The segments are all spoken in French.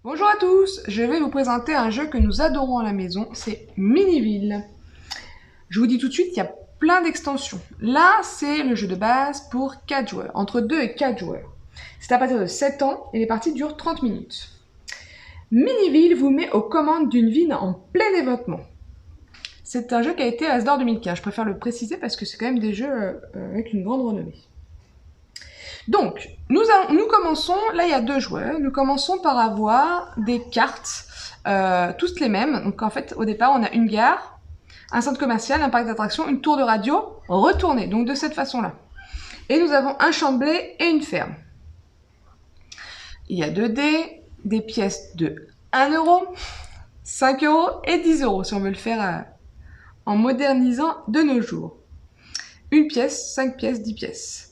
Bonjour à tous, je vais vous présenter un jeu que nous adorons à la maison, c'est Miniville. Je vous dis tout de suite, il y a plein d'extensions. Là, c'est le jeu de base pour 4 joueurs, entre 2 et 4 joueurs. C'est à partir de 7 ans et les parties durent 30 minutes. Miniville vous met aux commandes d'une ville en plein développement. C'est un jeu qui a été As d'or 2015, je préfère le préciser parce que c'est quand même des jeux avec une grande renommée. Donc, nous commençons, là il y a 2 joueurs, nous commençons par avoir des cartes, toutes les mêmes. Donc en fait, au départ, on a une gare, un centre commercial, un parc d'attractions, une tour de radio retournée, donc de cette façon-là. Et nous avons un champ de blé et une ferme. Il y a 2 dés, des pièces de 1 euro, 5 euros et 10 euros, si on veut le faire en modernisant de nos jours. Une pièce, 5 pièces, 10 pièces.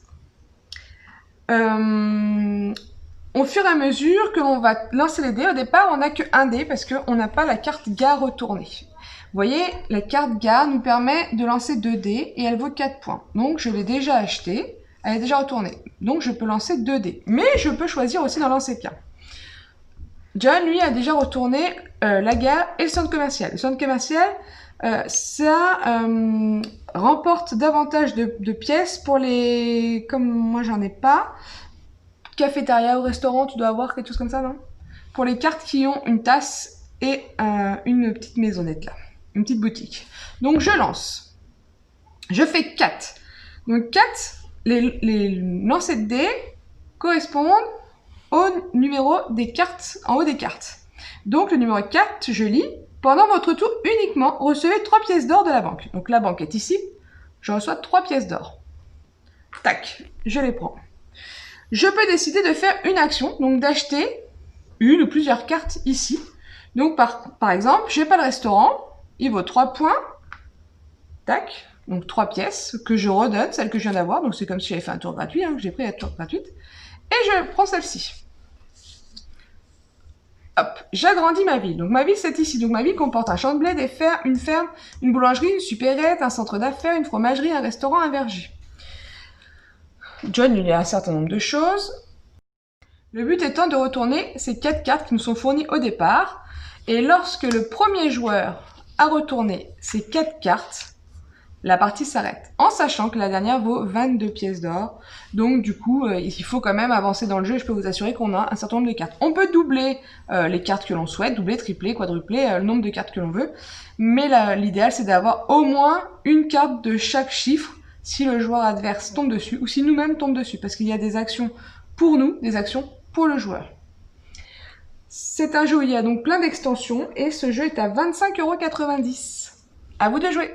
Au fur et à mesure que l'on va lancer les dés, au départ on n'a qu'un dé parce qu'on n'a pas la carte gare retournée. Vous voyez, la carte gare nous permet de lancer 2 dés et elle vaut 4 points. Donc je l'ai déjà achetée, elle est déjà retournée. Donc je peux lancer 2 dés. Mais je peux choisir aussi d'en lancer qu'un. John, lui, a déjà retourné la gare et le centre commercial. Le centre commercial, ça remporte davantage de pièces pour les... Comme moi, j'en ai pas. Cafétéria ou restaurant, tu dois avoir quelque chose comme ça, non? Pour les cartes qui ont une tasse et une petite maisonnette, là. Une petite boutique. Donc, je lance. Je fais 4. Donc, 4, les lancers de dés correspondent au numéro des cartes, en haut des cartes. Donc, le numéro 4, je lis. Pendant votre tour uniquement, recevez 3 pièces d'or de la banque. Donc, la banque est ici. Je reçois 3 pièces d'or. Tac, je les prends. Je peux décider de faire une action, donc d'acheter une ou plusieurs cartes ici. Donc, par exemple, j'ai pas le restaurant. Il vaut 3 points. Tac. Donc, 3 pièces que je redonne, celle que je viens d'avoir. Donc, c'est comme si j'avais fait un tour gratuit, hein, que j'ai pris la tour gratuite. Et je prends celle-ci. Hop, j'agrandis ma ville. Donc ma ville, c'est ici. Donc ma ville comporte un champ de blé, des fermes, une ferme, une boulangerie, une supérette, un centre d'affaires, une fromagerie, un restaurant, un verger. John, il y a un certain nombre de choses. Le but étant de retourner ces 4 cartes qui nous sont fournies au départ. Et lorsque le premier joueur a retourné ces 4 cartes, la partie s'arrête, en sachant que la dernière vaut 22 pièces d'or. Donc du coup, il faut quand même avancer dans le jeu et je peux vous assurer qu'on a un certain nombre de cartes. On peut doubler les cartes que l'on souhaite, doubler, tripler, quadrupler le nombre de cartes que l'on veut. Mais l'idéal, c'est d'avoir au moins une carte de chaque chiffre si le joueur adverse tombe dessus ou si nous-mêmes tombons dessus. Parce qu'il y a des actions pour nous, des actions pour le joueur. C'est un jeu où il y a donc plein d'extensions et ce jeu est à 25,90 €. À vous de jouer!